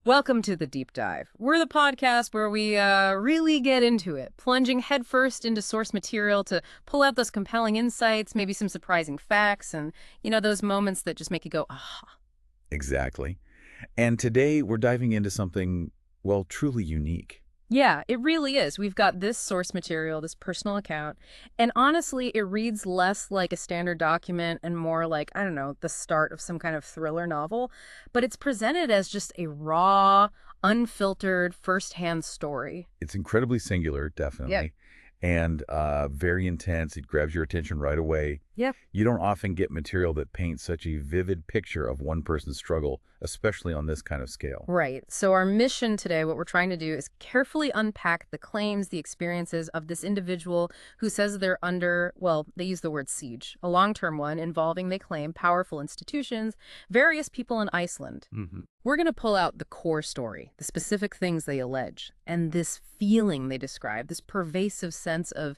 Welcome to The Deep Dive. We're the podcast where we really get into it, plunging headfirst into source material to pull out those compelling insights, maybe some surprising facts, and, those moments that just make you go, ah. Exactly. And today we're diving into something, well, truly unique. Yeah, it really is. We've got this source material, this personal account, and honestly, it reads less like a standard document and more like, I don't know, the start of some kind of thriller novel, but it's presented as just a raw, unfiltered, firsthand story. It's incredibly singular, Yeah. definitely, and very intense. It grabs your attention right away. Yep. You don't often get material that paints such a vivid picture of one person's struggle, especially on this kind of scale. Right. So our mission today, what we're trying to do is carefully unpack the claims, the experiences of this individual who says they're under, well, they use the word siege, a long-term one involving, they claim, powerful institutions, various people in Iceland. hmm We're going to pull out the core story, the specific things they allege, and this feeling they describe, this pervasive sense of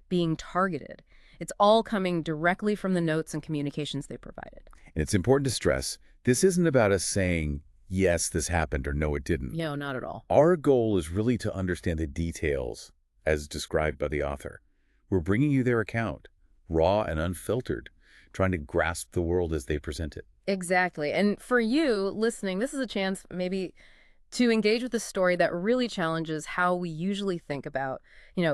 being targeted. It's all coming directly from the notes and communications they provided. And it's important to stress, this isn't about us saying, yes, this happened, or no, it didn't. No, not at all. Our goal is really to understand the details as described by the author. We're bringing you their account, raw and unfiltered, trying to grasp the world as they present it. Exactly. And for you listening, this is a chance maybe to engage with a story that really challenges how we usually think about,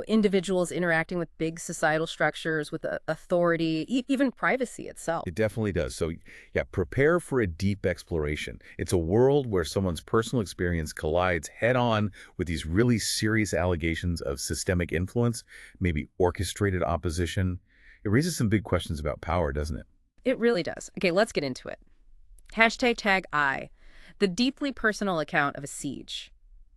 individuals interacting with big societal structures, with authority, even privacy itself. It definitely does. So, yeah, prepare for a deep exploration. It's a world where someone's personal experience collides head-on with these really serious allegations of systemic influence, maybe orchestrated opposition. It raises some big questions about power, doesn't it? It really does. Okay, let's get into it. #I, the deeply personal account of a siege.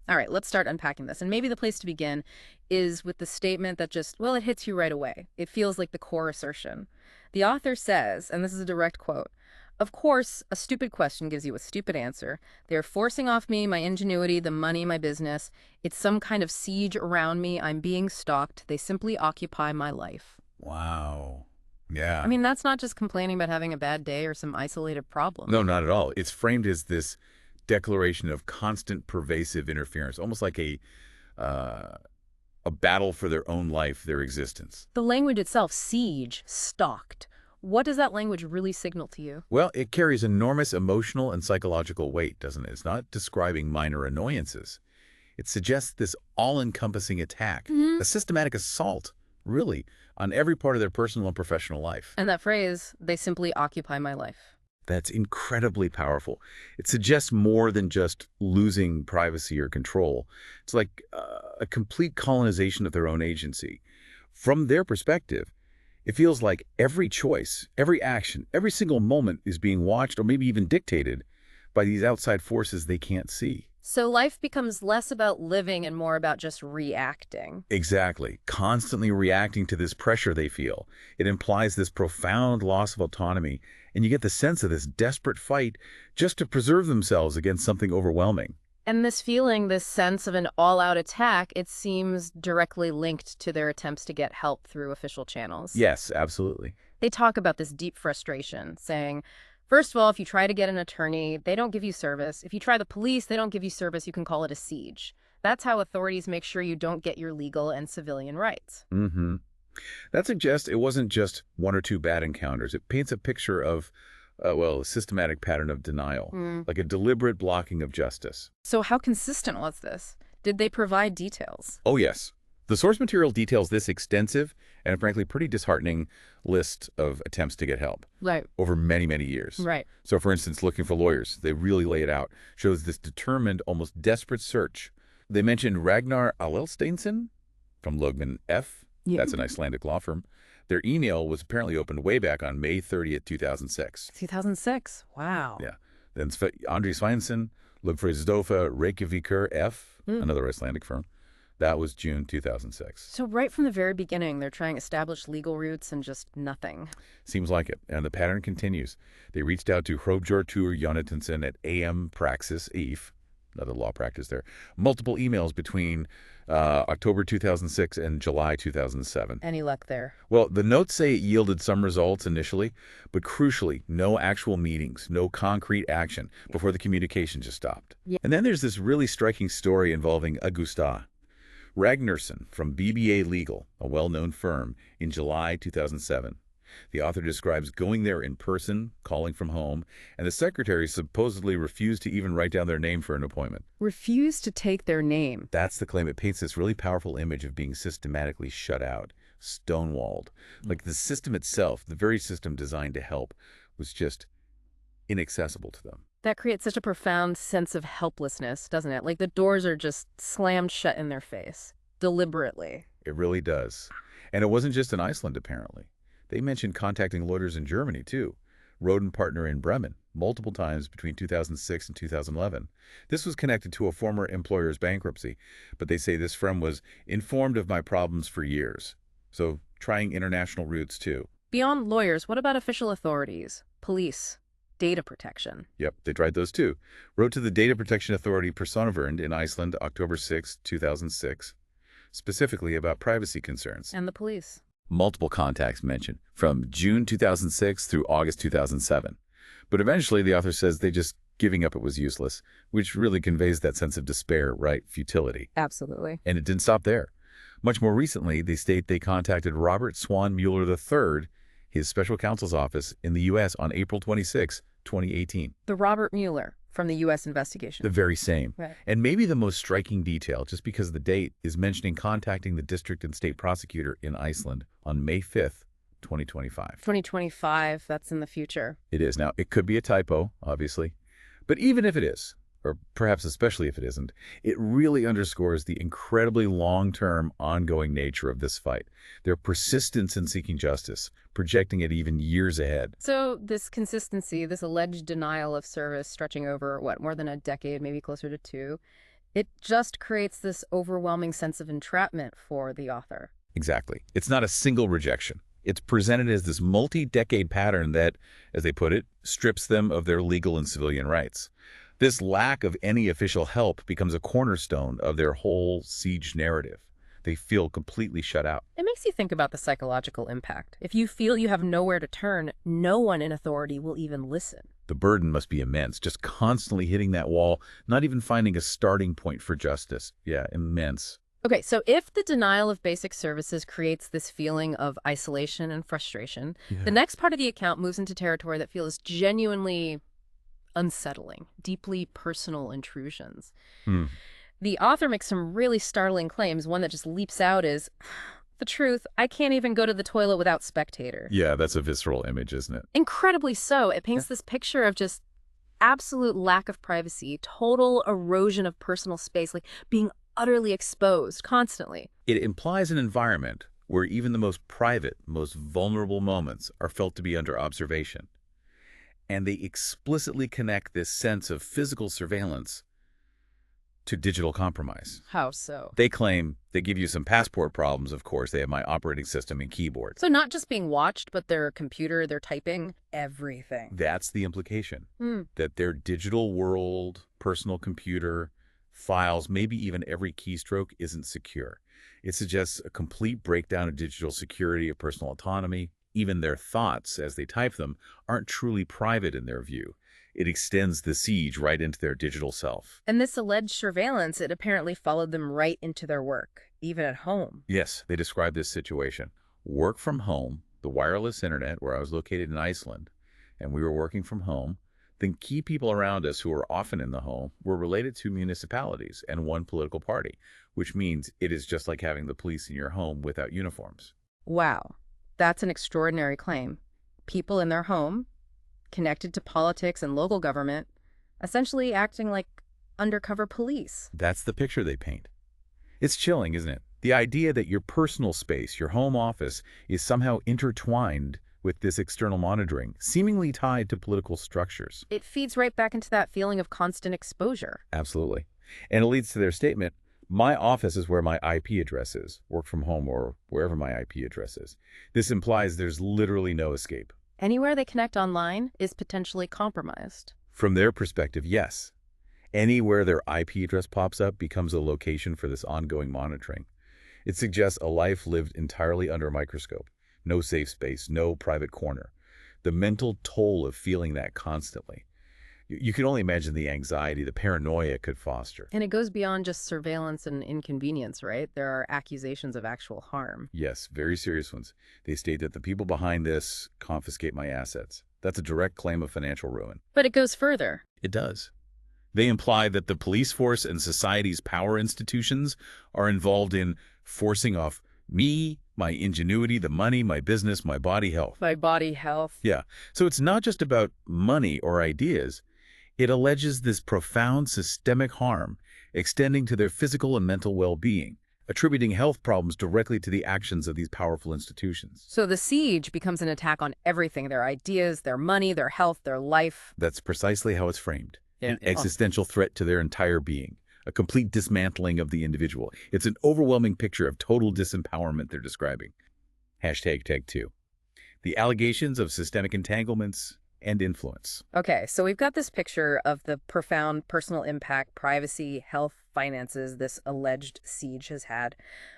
All right, let's start unpacking this. And maybe the place to begin is with the statement that just, well, it hits you right away. It feels like the core assertion. The author says, and this is a direct quote, "Of course, a stupid question gives you a stupid answer. They're forcing off me my ingenuity, the money, my business. It's some kind of siege around me. I'm being stalked. They simply occupy my life." Wow. Yeah. I mean, that's not just complaining about having a bad day or some isolated problem. No, not at all. It's framed as this declaration of constant pervasive interference, almost like uh, a battle for their own life, their existence. The language itself, siege, stalked. What does that language really signal to you? Well, it carries enormous emotional and psychological weight, doesn't it? It's not describing minor annoyances. It suggests this all-encompassing attack, a systematic assault, really, on every part of their personal and professional life. And that phrase, they simply occupy my life. That's incredibly powerful. It suggests more than just losing privacy or control. It's like a complete colonization of their own agency. From their perspective, it feels like every choice, every action, every single moment is being watched or maybe even dictated by these outside forces they can't see. So life becomes less about living and more about just reacting. Exactly. Constantly reacting to this pressure they feel. It implies this profound loss of autonomy, and you get the sense of this desperate fight just to preserve themselves against something overwhelming. And this feeling, this sense of an all-out attack, it seems directly linked to their attempts to get help through official channels. Yes, absolutely. They talk about this deep frustration, saying, first of all, if you try to get an attorney, they don't give you service. If you try the police, they don't give you service. You can call it a siege. That's how authorities make sure you don't get your legal and civilian rights. Mm-hmm. That suggests it wasn't just one or two bad encounters. It paints a picture of, a systematic pattern of denial, like a deliberate blocking of justice. So how consistent was this? Did they provide details? Oh, yes. The source material details this extensive and frankly pretty disheartening list of attempts to get help Right. over many, many years. Right. So, for instance, looking for lawyers, they really lay it out, shows this determined, almost desperate search. They mentioned Ragnar Alelsteinsson from Logman F. Yeah. That's an Icelandic law firm. Their email was apparently opened way back on May 30th, 2006. 2006. Wow. Yeah. Then Andri Sveinsson, Lögfræðistofa Reykjavíkur F., another Icelandic firm. That was June 2006. So right from the very beginning, they're trying to establish legal routes and just nothing. Seems like it. And the pattern continues. They reached out to Hróbjartur Jonathanson at AM Praxis EF. another law practice there. Multiple emails between October 2006 and July 2007. Any luck there? Well, the notes say it yielded some results initially, but crucially, no actual meetings, no concrete action before the communication just stopped. Yeah. And then there's this really striking story involving Augusta Ragnarsson from BBA Legal, a well-known firm, in July 2007. The author describes going there in person, calling from home, and the secretary supposedly refused to even write down their name for an appointment. Refuse to take their name. That's the claim. It paints this really powerful image of being systematically shut out, stonewalled. Like the system itself, the very system designed to help, was just inaccessible to them. That creates such a profound sense of helplessness, doesn't it? Like the doors are just slammed shut in their face, deliberately. It really does. And it wasn't just in Iceland, apparently. They mentioned contacting lawyers in Germany, too. Roden partner in Bremen, multiple times between 2006 and 2011. This was connected to a former employer's bankruptcy, but they say this firm was informed of my problems for years. So trying international routes, too. Beyond lawyers, what about official authorities? Police? Data protection? Yep, they tried those, too. Wrote to the Data Protection Authority Personaverned in Iceland, October 6, 2006, specifically about privacy concerns. And the police? Multiple contacts mentioned, from June 2006 through August 2007. But eventually, the author says they just giving up it was useless, which really conveys that sense of despair, right? Futility. Absolutely. And it didn't stop there. Much more recently, they state they contacted Robert Swan Mueller III, his special counsel's office in the U.S. on April 26, 2018. The Robert Mueller from the U.S. investigation. The very same. Right. And maybe the most striking detail, just because of the date, is mentioning contacting the district and state prosecutor in Iceland on May 5th, 2025. 2025, that's in the future. It is. Now, it could be a typo, obviously. But even if it is, or perhaps especially if it isn't, it really underscores the incredibly long-term, ongoing nature of this fight. Their persistence in seeking justice, projecting it even years ahead. So this consistency, this alleged denial of service stretching over, what, more than a decade, maybe closer to two, it just creates this overwhelming sense of entrapment for the author. Exactly. It's not a single rejection. It's presented as this multi-decade pattern that, as they put it, strips them of their legal and civilian rights. This lack of any official help becomes a cornerstone of their whole siege narrative. They feel completely shut out. It makes you think about the psychological impact. If you feel you have nowhere to turn, no one in authority will even listen. The burden must be immense, just constantly hitting that wall, not even finding a starting point for justice. Yeah, immense. Okay, so if the denial of basic services creates this feeling of isolation and frustration, the next part of the account moves into territory that feels genuinely unsettling, deeply personal intrusions. The author makes some really startling claims. One that just leaps out is, the truth, I can't even go to the toilet without spectator. Yeah, that's a visceral image, isn't it? Incredibly so. It paints this picture of just absolute lack of privacy, total erosion of personal space, like being utterly exposed constantly. It implies an environment where even the most private, most vulnerable moments are felt to be under observation. And they explicitly connect this sense of physical surveillance to digital compromise. How so? They claim they give you some passport problems, of course. They have my operating system and keyboard. So not just being watched, but their computer, their typing, everything. That's the implication, that their digital world, personal computer, files, maybe even every keystroke isn't secure. It suggests a complete breakdown of digital security, of personal autonomy. Even their thoughts, as they type them, aren't truly private in their view. It extends the siege right into their digital self. And this alleged surveillance, it apparently followed them right into their work, even at home. Yes, they describe this situation. Work from home, the wireless internet, where I was located in Iceland, and we were working from home. Then key people around us who were often in the home were related to municipalities and one political party, which means it is just like having the police in your home without uniforms. Wow. That's an extraordinary claim. People in their home, connected to politics and local government, essentially acting like undercover police. That's the picture they paint. It's chilling, isn't it? The idea that your personal space, your home office, is somehow intertwined with this external monitoring, seemingly tied to political structures. It feeds right back into that feeling of constant exposure. Absolutely. And it leads to their statement, my office is where my IP address is, work from home or wherever my IP address is. This implies there's literally no escape. Anywhere they connect online is potentially compromised. From their perspective, yes. Anywhere their IP address pops up becomes a location for this ongoing monitoring. It suggests a life lived entirely under a microscope. No safe space, no private corner. The mental toll of feeling that constantly. You can only imagine the anxiety, the paranoia it could foster. And it goes beyond just surveillance and inconvenience, right? There are accusations of actual harm. Yes, very serious ones. They state that the people behind this confiscate my assets. That's a direct claim of financial ruin. But it goes further. It does. They imply that the police force and society's power institutions are involved in forcing off me, my ingenuity, the money, my business, my body health. My body health. Yeah. So it's not just about money or ideas. It alleges this profound systemic harm extending to their physical and mental well-being, attributing health problems directly to the actions of these powerful institutions. So the siege becomes an attack on everything, their ideas, their money, their health, their life. That's precisely how it's framed. An Yeah. existential threat to their entire being, a complete dismantling of the individual. It's an overwhelming picture of total disempowerment they're describing. Hashtag tag 2. The allegations of systemic entanglements and influence. Okay, so we've got this picture of the profound personal impact, privacy, health, finances this alleged siege has had.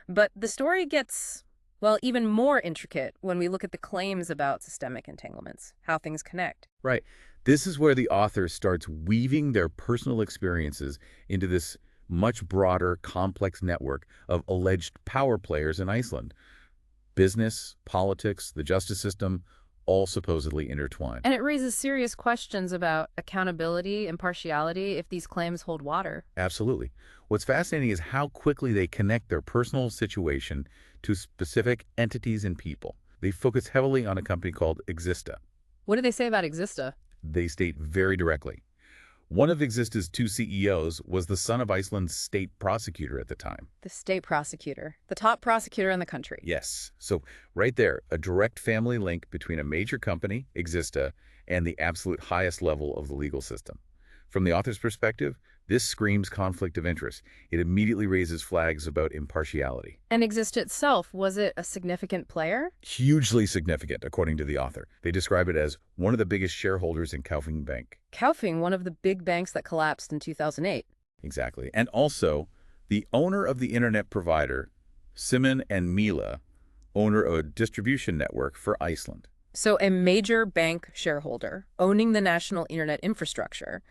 But the story gets, well, even more intricate when we look at the claims about systemic entanglements, how things connect. Right. This is where the author starts weaving their personal experiences into this much broader, complex network of alleged power players in Iceland. Business, politics, the justice system, all supposedly intertwined. And it raises serious questions about accountability, impartiality, if these claims hold water. Absolutely. What's fascinating is how quickly they connect their personal situation to specific entities and people. They focus heavily on a company called Exista. What do they say about Exista? They state very directly. One of Exista's two CEOs was the son of Iceland's state prosecutor at the time. The state prosecutor, the top prosecutor in the country. Yes. So right there, a direct family link between a major company, Exista, and the absolute highest level of the legal system. From the author's perspective, this screams conflict of interest. It immediately raises flags about impartiality. And Exista itself, was it a significant player? Hugely significant, according to the author. They describe it as one of the biggest shareholders in Kaupthing Bank. Kaupthing, one of the big banks that collapsed in 2008. Exactly. And also, the owner of the internet provider, Simon and Mila, owner of a distribution network for Iceland. So a major bank shareholder owning the national internet infrastructure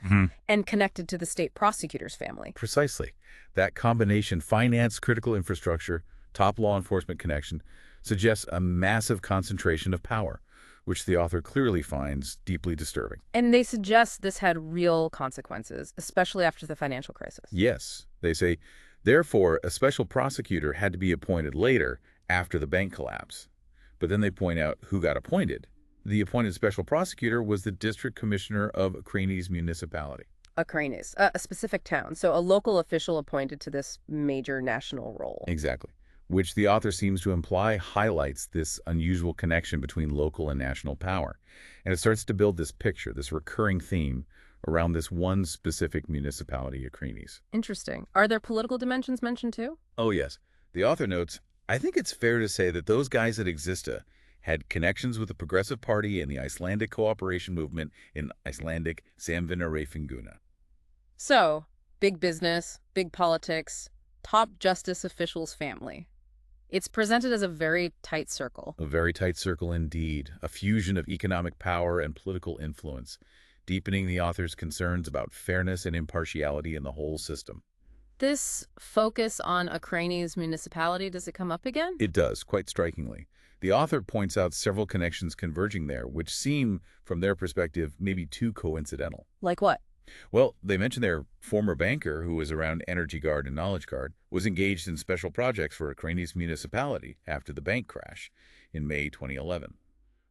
and connected to the state prosecutor's family. Precisely. That combination, finance, critical infrastructure, top law enforcement connection, suggests a massive concentration of power, which the author clearly finds deeply disturbing. And they suggest this had real consequences, especially after the financial crisis. Yes, they say, therefore, a special prosecutor had to be appointed later after the bank collapse. But then they point out who got appointed. The appointed special prosecutor was the district commissioner of Akranes municipality. Akranes, a specific town, so a local official appointed to this major national role. Exactly. Which the author seems to imply highlights this unusual connection between local and national power. And it starts to build this picture, this recurring theme around this one specific municipality, Akranes. Interesting. Are there political dimensions mentioned too? Oh, yes. The author notes, I think it's fair to say that those guys at Exista had connections with the Progressive Party and the Icelandic cooperation movement in Icelandic Samvinnuhreyfinguna. So, big business, big politics, top justice officials' family. It's presented as a very tight circle. A very tight circle indeed, a fusion of economic power and political influence, deepening the author's concerns about fairness and impartiality in the whole system. This focus on Akranes municipality, does it come up again? It does, quite strikingly. The author points out several connections converging there, which seem, from their perspective, maybe too coincidental. Like what? Well, they mention their former banker, who was around Energy Guard and Knowledge Guard, was engaged in special projects for Akranes municipality after the bank crash in May 2011,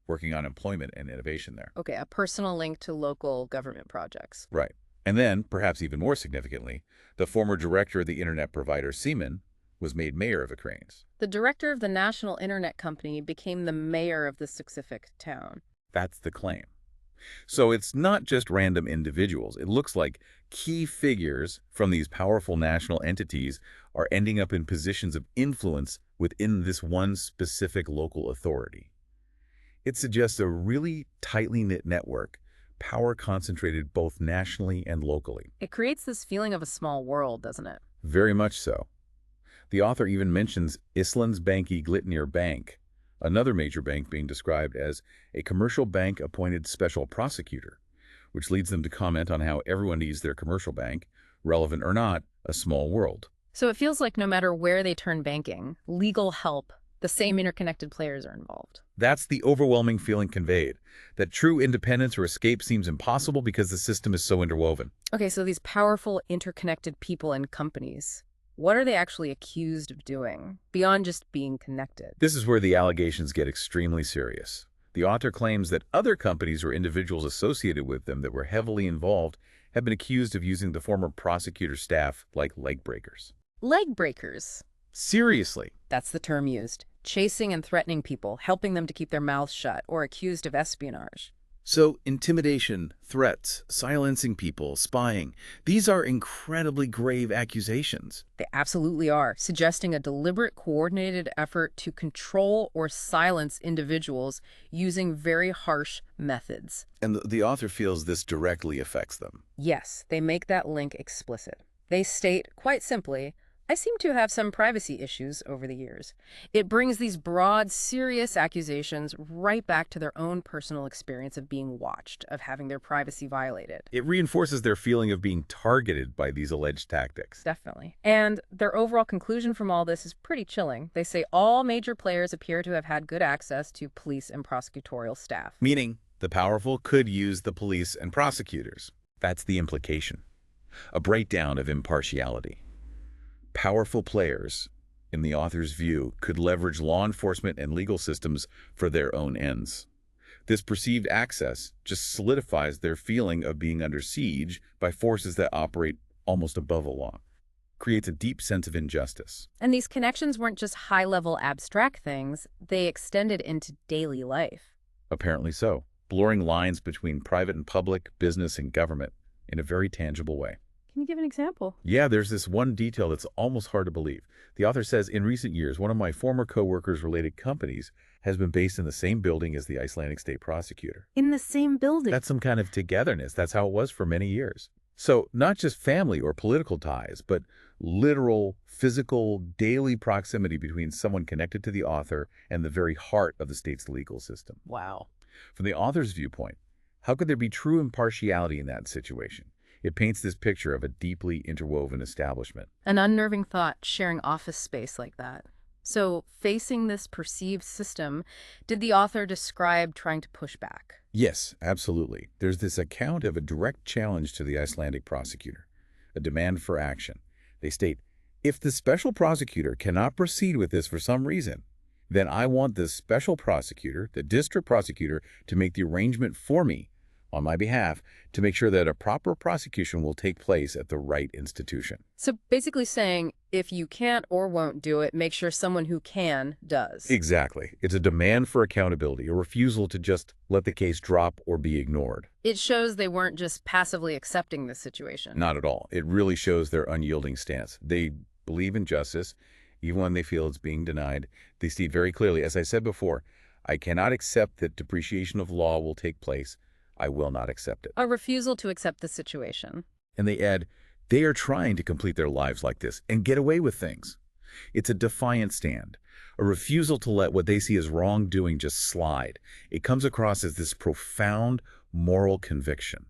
working on employment and innovation there. Okay, a personal link to local government projects. Right. And then, perhaps even more significantly, the former director of the internet provider, Seaman, was made mayor of Akranes. The director of the national internet company became the mayor of this specific town. That's the claim. So it's not just random individuals. It looks like key figures from these powerful national entities are ending up in positions of influence within this one specific local authority. It suggests a really tightly knit network, power concentrated both nationally and locally. It creates this feeling of a small world, doesn't it? Very much so. The author even mentions Icelandic Glitnir Bank, another major bank being described as a commercial bank-appointed special prosecutor, which leads them to comment on how everyone needs their commercial bank, relevant or not, a small world. So it feels like no matter where they turn banking, legal help, the same interconnected players are involved. That's the overwhelming feeling conveyed, that true independence or escape seems impossible because the system is so interwoven. Okay, so these powerful, interconnected people and companies, what are they actually accused of doing, beyond just being connected? This is where the allegations get extremely serious. The author claims that other companies or individuals associated with them that were heavily involved have been accused of using the former prosecutor staff like leg breakers. Leg breakers. Seriously. That's the term used. Chasing and threatening people, helping them to keep their mouths shut, or accused of espionage. So intimidation, threats, silencing people, spying, these are incredibly grave accusations. They absolutely are, suggesting a deliberate, coordinated effort to control or silence individuals using very harsh methods. And the author feels this directly affects them. Yes, they make that link explicit. They state, quite simply, I seem to have some privacy issues over the years. It brings these broad, serious accusations right back to their own personal experience of being watched, of having their privacy violated. It reinforces their feeling of being targeted by these alleged tactics. Definitely. And their overall conclusion from all this is pretty chilling. They say all major players appear to have had good access to police and prosecutorial staff. Meaning, the powerful could use the police and prosecutors. That's the implication. A breakdown of impartiality. Powerful players, in the author's view, could leverage law enforcement and legal systems for their own ends. This perceived access just solidifies their feeling of being under siege by forces that operate almost above the law. Creates a deep sense of injustice. And these connections weren't just high-level abstract things, they extended into daily life. Apparently so, blurring lines between private and public, business and government in a very tangible way. Can you give an example? Yeah, there's this one detail that's almost hard to believe. The author says, in recent years, one of my former co-workers' related companies has been based in the same building as the Icelandic state prosecutor. In the same building? That's some kind of togetherness. That's how it was for many years. So not just family or political ties, but literal, physical, daily proximity between someone connected to the author and the very heart of the state's legal system. Wow. From the author's viewpoint, how could there be true impartiality in that situation? It paints this picture of a deeply interwoven establishment. An unnerving thought, sharing office space like that. So, facing this perceived system, did the author describe trying to push back? Yes, absolutely. There's this account of a direct challenge to the Icelandic prosecutor, a demand for action. They state, if the special prosecutor cannot proceed with this for some reason, then I want the special prosecutor, the district prosecutor, to make the arrangement for me on my behalf to make sure that a proper prosecution will take place at the right institution. So basically saying, if you can't or won't do it, make sure someone who can does. Exactly. It's a demand for accountability, a refusal to just let the case drop or be ignored. It shows they weren't just passively accepting this situation. Not at all. It really shows their unyielding stance. They believe in justice, even when they feel it's being denied. They state very clearly, as I said before, I cannot accept that depreciation of law will take place. I will not accept it. A refusal to accept the situation. And they add, they are trying to complete their lives like this and get away with things. It's a defiant stand, a refusal to let what they see as wrongdoing just slide. It comes across as this profound moral conviction.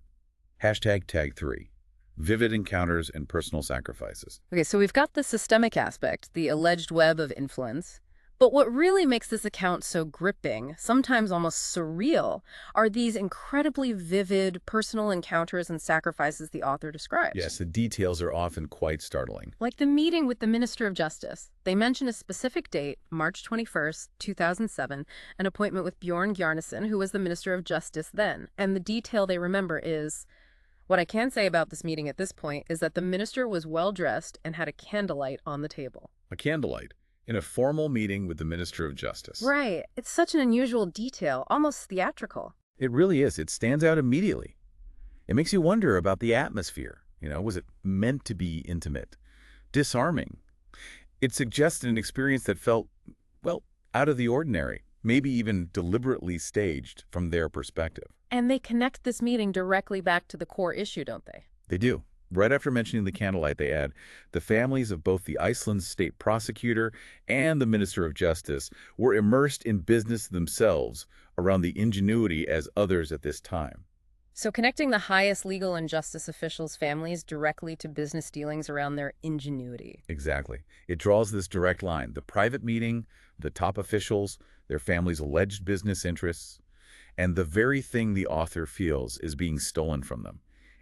Hashtag tag 3, vivid encounters and personal sacrifices. Okay, so we've got the systemic aspect, the alleged web of influence. But what really makes this account so gripping, sometimes almost surreal, are these incredibly vivid personal encounters and sacrifices the author describes. Yes, the details are often quite startling. Like the meeting with the Minister of Justice. They mention a specific date, March 21st, 2007, an appointment with Bjorn Bjarnason, who was the Minister of Justice then. And the detail they remember is, what I can say about this meeting at this point is that the minister was well-dressed and had a candlelight on the table. A candlelight in a formal meeting with the Minister of Justice. Right. It's such an unusual detail, almost theatrical. It really is. It stands out immediately. It makes you wonder about the atmosphere. Was it meant to be intimate? Disarming? It suggested an experience that felt, well, out of the ordinary. maybe even deliberately staged from their perspective. And they connect this meeting directly back to the core issue, don't they? They do. Right after mentioning the candlelight, they add, the families of both the Iceland state prosecutor and the minister of justice were immersed in business themselves around the ingenuity as others at this time. So connecting the highest legal and justice officials' families directly to business dealings around their ingenuity. Exactly. It draws this direct line. The private meeting, the top officials, their families' alleged business interests, and the very thing the author feels is being stolen from them.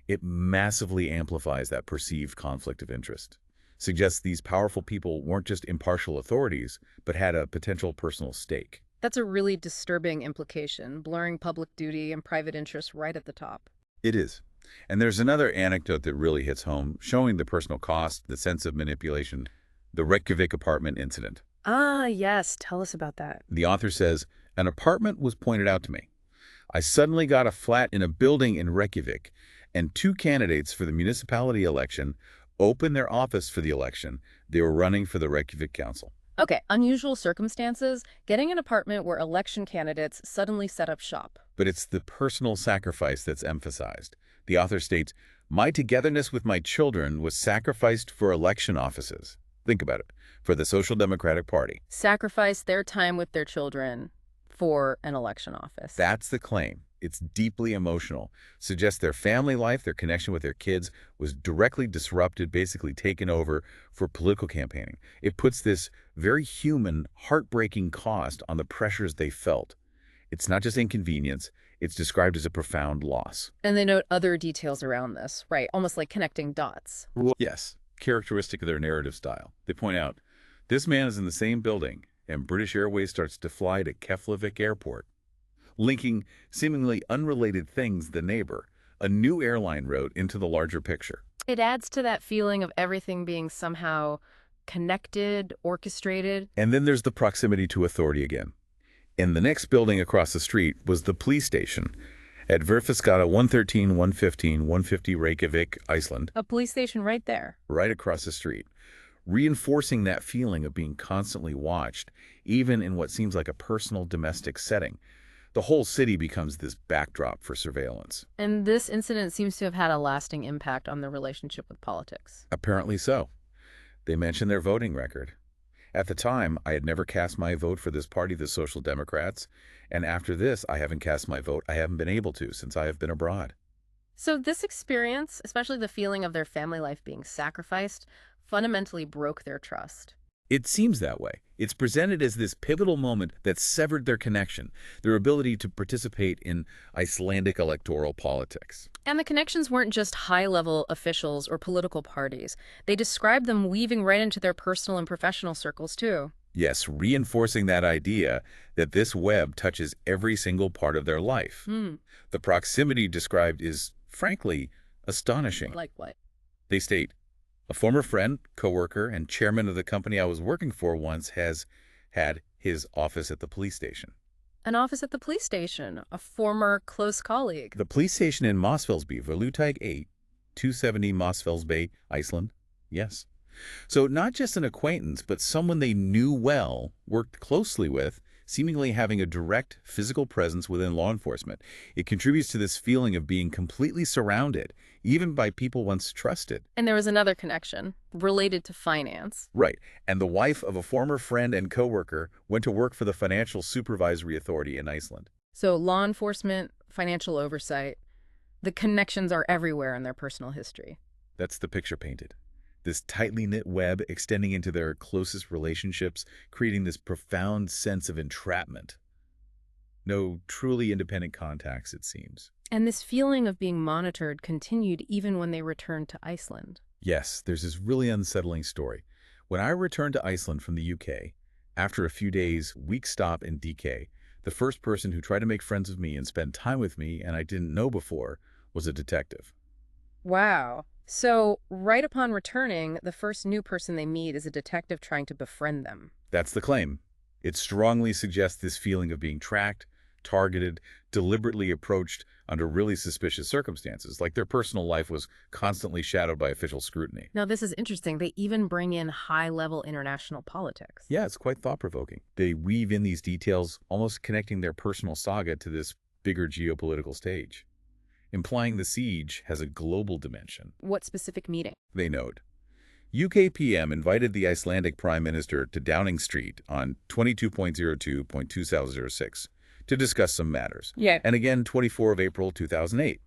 It massively amplifies that perceived conflict of interest. Suggests these powerful people weren't just impartial authorities, but had a potential personal stake. That's a really disturbing implication, blurring public duty and private interest right at the top. It is. And there's another anecdote that really hits home, showing the personal cost, the sense of manipulation, the Reykjavik apartment incident. Ah, yes. Tell us about that. The author says, an apartment was pointed out to me. I suddenly got a flat in a building in Reykjavik, and two candidates for the municipality election opened their office for the election. They were running for the Reykjavik Council. Okay, unusual circumstances, getting an apartment where election candidates suddenly set up shop. But it's the personal sacrifice that's emphasized. The author states, my togetherness with my children was sacrificed for election offices. Think about it. For the Social Democratic Party. Sacrifice their time with their children for an election office. That's the claim. It's deeply emotional. Suggests their family life, their connection with their kids, was directly disrupted, basically taken over for political campaigning. It puts this very human, heartbreaking cost on the pressures they felt. It's not just inconvenience. It's described as a profound loss. And they note other details around this, right? Almost like connecting dots. Yes, characteristic of their narrative style. They point out, this man is in the same building, and British Airways starts to fly to Keflavik Airport, linking seemingly unrelated things the neighbor, a new airline route, into the larger picture. It adds to that feeling of everything being somehow connected, orchestrated. And then there's the proximity to authority again. In the next building across the street was the police station at Verfiskata 113, 115, 150 Reykjavik, Iceland. A police station right there. Right across the street, reinforcing that feeling of being constantly watched, even in what seems like a personal domestic setting. The whole city becomes this backdrop for surveillance. And this incident seems to have had a lasting impact on the relationship with politics. Apparently so. They mention their voting record. At the time, I had never cast my vote for this party, the Social Democrats, and after this, I haven't cast my vote. I haven't been able to since I have been abroad. So this experience, especially the feeling of their family life being sacrificed, fundamentally broke their trust. It seems that way. It's presented as this pivotal moment that severed their connection, their ability to participate in Icelandic electoral politics. And the connections weren't just high-level officials or political parties. They described them weaving right into their personal and professional circles, too. Yes, reinforcing that idea that this web touches every single part of their life. The proximity described is, frankly, astonishing. Like what? They state, a former friend, coworker, and chairman of the company I was working for once has had his office at the police station. An office at the police station, a former close colleague. The police station in Mosfellsby, Verlutag 8, 270 Mosfellsby, Iceland. Yes. So not just an acquaintance, but someone they knew well, worked closely with, seemingly having a direct physical presence within law enforcement. It contributes to this feeling of being completely surrounded, even by people once trusted. And there was another connection, related to finance. Right. And the wife of a former friend and coworker went to work for the Financial Supervisory Authority in Iceland. So law enforcement, financial oversight, the connections are everywhere in their personal history. That's the picture painted. This tightly knit web extending into their closest relationships, creating this profound sense of entrapment. No truly independent contacts, it seems. And this feeling of being monitored continued even when they returned to Iceland. Yes, there's this really unsettling story. When I returned to Iceland from the UK, after a few days, week stop in DK, the first person who tried to make friends with me and spend time with me and I didn't know before was a detective. Wow. So right upon returning, the first new person they meet is a detective trying to befriend them. That's the claim. It strongly suggests this feeling of being tracked, targeted, deliberately approached under really suspicious circumstances, like their personal life was constantly shadowed by official scrutiny. Now, this is interesting. They even bring in high-level international politics. Yeah, it's quite thought-provoking. They weave in these details, almost connecting their personal saga to this bigger geopolitical stage, implying the siege has a global dimension. What specific meeting? They note, UK PM invited the Icelandic Prime Minister to Downing Street on 22.02.2006 to discuss some matters. Yeah. And again, 24 of April 2008.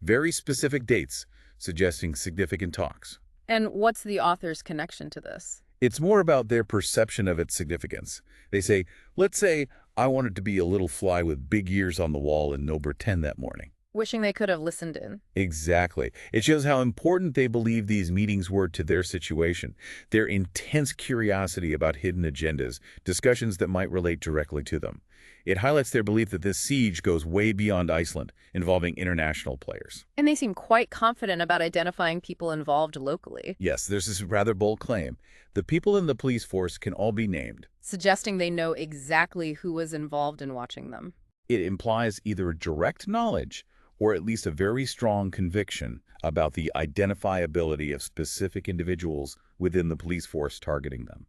Very specific dates, suggesting significant talks. And what's the author's connection to this? It's more about their perception of its significance. They say, let's say I wanted to be a little fly with big ears on the wall in Number 10 that morning. Wishing they could have listened in. Exactly. It shows how important they believe these meetings were to their situation, their intense curiosity about hidden agendas, discussions that might relate directly to them. It highlights their belief that this siege goes way beyond Iceland, involving international players. And they seem quite confident about identifying people involved locally, Yes, there's this rather bold claim. The people in the police force can all be named. suggesting they know exactly who was involved in watching them. It implies either a direct knowledge or at least a very strong conviction about the identifiability of specific individuals within the police force targeting them.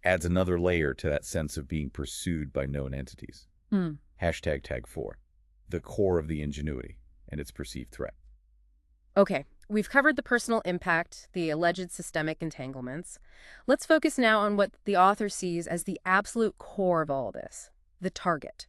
Adds another layer to that sense of being pursued by known entities. Hashtag tag 4, the core of the ingenuity and its perceived threat. Okay, we've covered the personal impact, the alleged systemic entanglements. Let's focus now on what the author sees as the absolute core of all this, the target,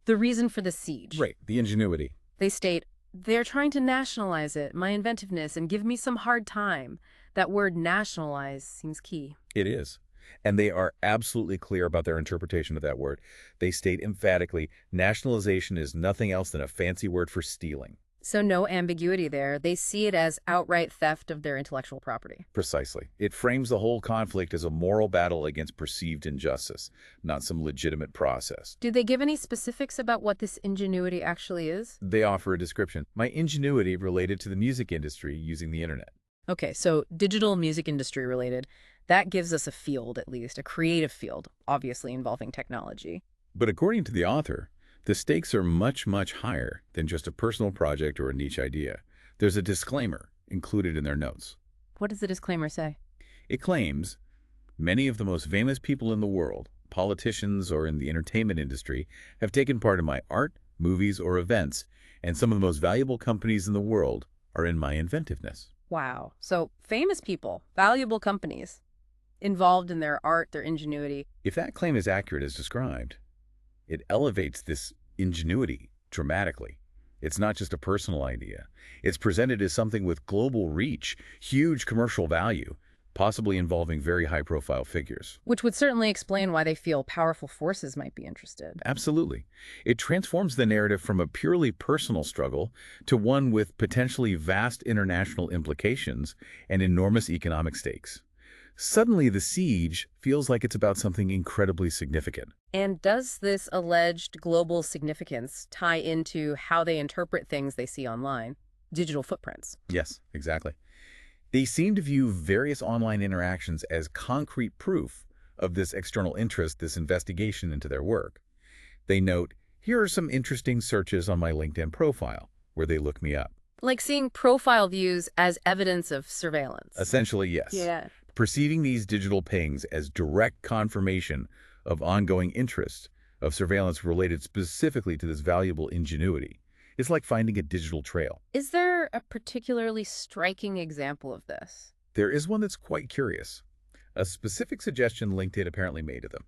the reason for the siege. Right, the ingenuity. They state, they're trying to nationalize it, my inventiveness, and give me some hard time. That word nationalize seems key. It is. And they are absolutely clear about their interpretation of that word. They state emphatically, nationalization is nothing else than a fancy word for stealing. So no ambiguity there. They see it as outright theft of their intellectual property. Precisely. It frames the whole conflict as a moral battle against perceived injustice, not some legitimate process. Do they give any specifics about what this ingenuity actually is? They offer a description. My ingenuity related to the music industry using the internet. Okay, so digital music industry related. That gives us a field, at least, a creative field, obviously involving technology. But according to the author, the stakes are much, much higher than just a personal project or a niche idea. There's a disclaimer included in their notes. What does the disclaimer say? It claims many of the most famous people in the world, politicians or in the entertainment industry, have taken part in my art, movies, or events, and some of the most valuable companies in the world are in my inventiveness. Wow. So famous people, valuable companies, involved in their art, their ingenuity. If that claim is accurate as described, it elevates this ingenuity dramatically. It's not just a personal idea. It's presented as something with global reach, huge commercial value, possibly involving very high-profile figures. Which would certainly explain why they feel powerful forces might be interested. Absolutely. It transforms the narrative from a purely personal struggle to one with potentially vast international implications and enormous economic stakes. Suddenly, the siege feels like it's about something incredibly significant. And does this alleged global significance tie into how they interpret things they see online? Digital footprints. Yes, exactly. They seem to view various online interactions as concrete proof of this external interest, this investigation into their work. They note, here are some interesting searches on my LinkedIn profile, where they look me up. Like seeing profile views as evidence of surveillance. Essentially, yes. Yeah. Perceiving these digital pings as direct confirmation of ongoing interest, of surveillance related specifically to this valuable ingenuity. It's like finding a digital trail. Is there a particularly striking example of this? There is one that's quite curious. A specific suggestion LinkedIn apparently made to them.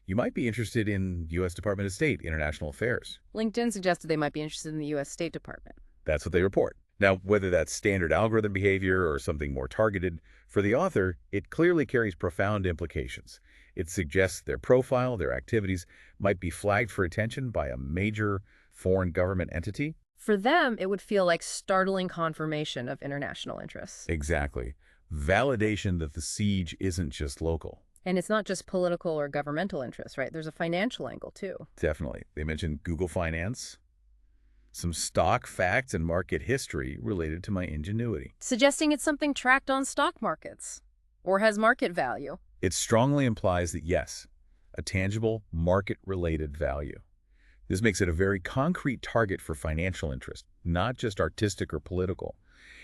You might be interested in U.S. Department of State International Affairs. LinkedIn suggested they might be interested in the U.S. State Department. That's what they report. Now, whether that's standard algorithm behavior or something more targeted, for the author, it clearly carries profound implications. It suggests their profile, their activities, might be flagged for attention by a major foreign government entity. For them, it would feel like startling confirmation of international interests. Exactly. Validation that the siege isn't just local. And it's not just political or governmental interests, right? There's a financial angle, too. Definitely. They mentioned Google Finance, some stock facts and market history related to my ingenuity. Suggesting it's something tracked on stock markets or has market value. It strongly implies that, yes, a tangible market-related value. This makes it a very concrete target for financial interest, not just artistic or political.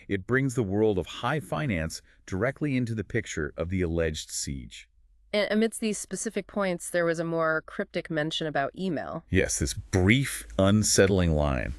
It brings the world of high finance directly into the picture of the alleged siege. And amidst these specific points, there was a more cryptic mention about email. Yes, this brief, unsettling line.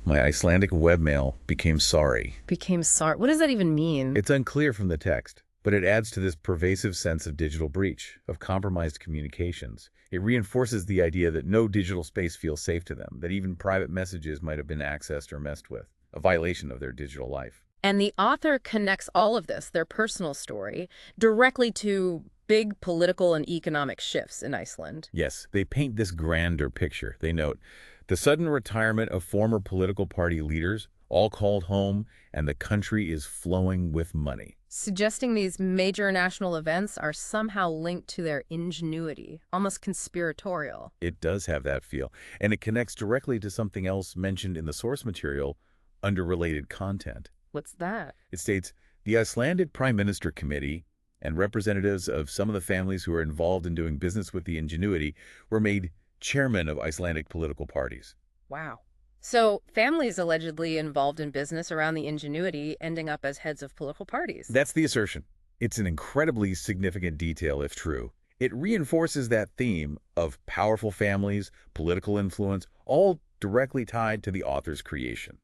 My Icelandic webmail became sorry. Became sorry. What does that even mean? It's unclear from the text, but it adds to this pervasive sense of digital breach, of compromised communications. It reinforces the idea that no digital space feels safe to them, that even private messages might have been accessed or messed with, a violation of their digital life. And the author connects all of this, their personal story, directly to big political and economic shifts in Iceland. Yes, they paint this grander picture. They note, the sudden retirement of former political party leaders, all called home, and the country is flowing with money. Suggesting these major national events are somehow linked to their ingenuity, almost conspiratorial. It does have that feel, and it connects directly to something else mentioned in the source material under related content. What's that? It states, the Icelandic Prime Minister Committee and representatives of some of the families who are involved in doing business with the ingenuity were made chairmen of Icelandic political parties. Wow. So families allegedly involved in business around the ingenuity ending up as heads of political parties. That's the assertion. It's an incredibly significant detail if true. It reinforces that theme of powerful families, political influence, all directly tied to the author's creation.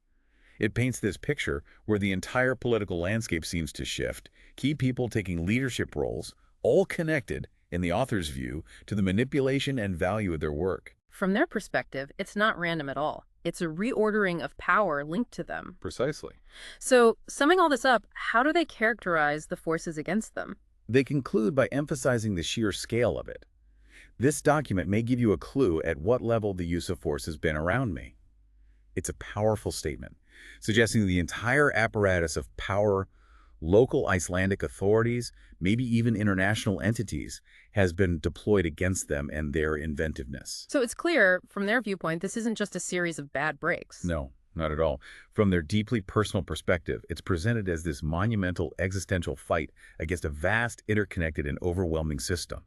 It paints this picture where the entire political landscape seems to shift, key people taking leadership roles, all connected, in the author's view, to the manipulation and value of their work. From their perspective, it's not random at all. It's a reordering of power linked to them. Precisely. So, summing all this up, how do they characterize the forces against them? They conclude by emphasizing the sheer scale of it. This document may give you a clue at what level the use of force has been around me. It's a powerful statement, suggesting the entire apparatus of power, local Icelandic authorities, maybe even international entities, has been deployed against them and their inventiveness. So it's clear, from their viewpoint, this isn't just a series of bad breaks. No, not at all. From their deeply personal perspective, it's presented as this monumental existential fight against a vast, interconnected, and overwhelming system.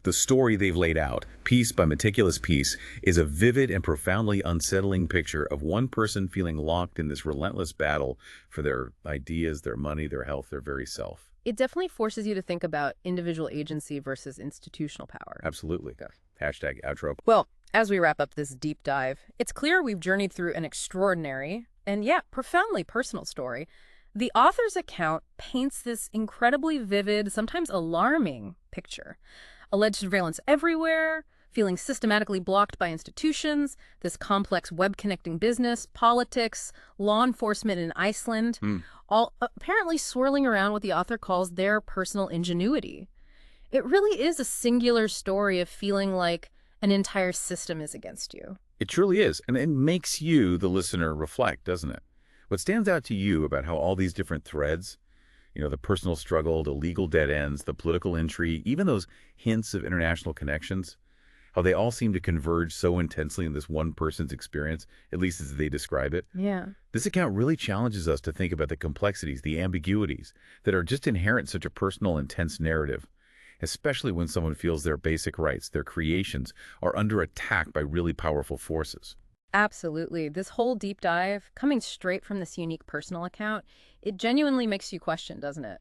The story they've laid out, piece by meticulous piece, is a vivid and profoundly unsettling picture of one person feeling locked in this relentless battle for their ideas, their money, their health, their very self. It definitely forces you to think about individual agency versus institutional power. Absolutely. Okay. Hashtag outro. Well, as we wrap up this deep dive, it's clear we've journeyed through an extraordinary and, profoundly personal story. The author's account paints this incredibly vivid, sometimes alarming picture. Alleged surveillance everywhere, feeling systematically blocked by institutions, this complex web-connecting business, politics, law enforcement in Iceland, all apparently swirling around what the author calls their personal ingenuity. It really is a singular story of feeling like an entire system is against you. It truly is, and it makes you, the listener, reflect, doesn't it? What stands out to you about how all these different threads, the personal struggle, the legal dead ends, the political intrigue, even those hints of international connections, how they all seem to converge so intensely in this one person's experience, at least as they describe it. Yeah. This account really challenges us to think about the complexities, the ambiguities that are just inherent in such a personal, intense narrative, especially when someone feels their basic rights, their creations, are under attack by really powerful forces. Absolutely. This whole deep dive, coming straight from this unique personal account, it genuinely makes you question, doesn't it?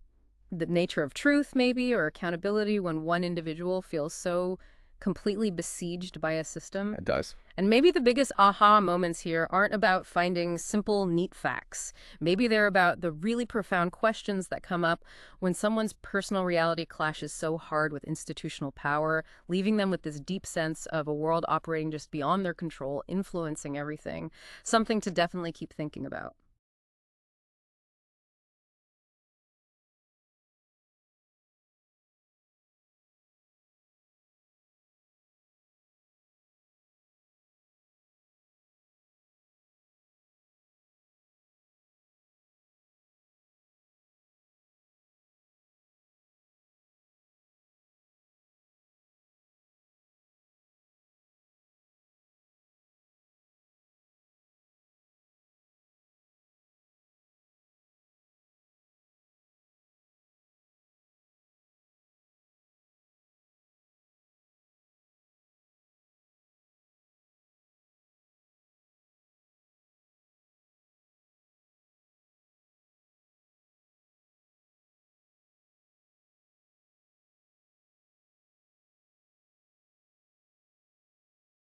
The nature of truth, maybe, or accountability when one individual feels so completely besieged by a system. It does. And maybe the biggest aha moments here aren't about finding simple, neat facts. Maybe they're about the really profound questions that come up when someone's personal reality clashes so hard with institutional power, leaving them with this deep sense of a world operating just beyond their control, influencing everything. Something to definitely keep thinking about.